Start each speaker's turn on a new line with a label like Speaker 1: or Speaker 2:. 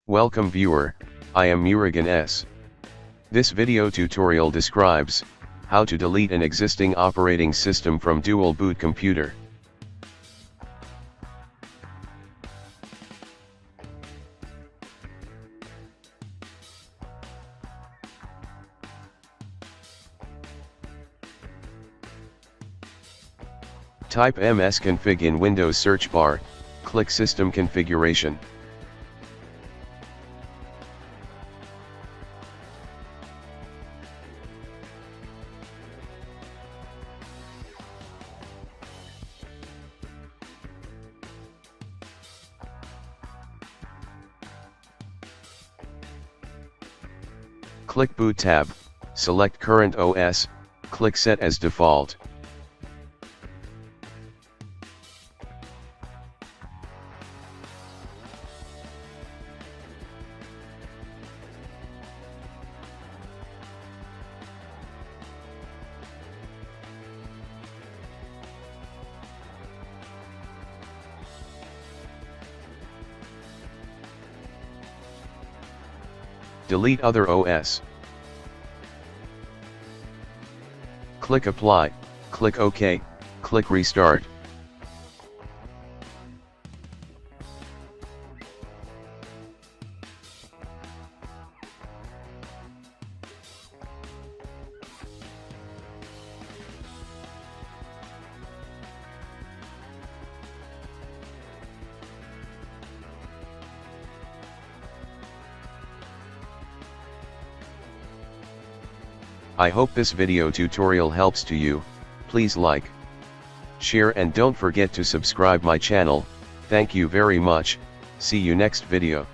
Speaker 1: Welcome viewer, I am Murugan S. This video tutorial describes how to delete an existing operating system from dual boot computer. Type msconfig in Windows search bar, click System Configuration. Click Boot tab, select Current OS, click Set as Default. Delete other OS. Click Apply, click OK, click Restart. I hope this video tutorial helps to you. Please like, share and don't forget to subscribe my channel. Thank you very much. See you next video.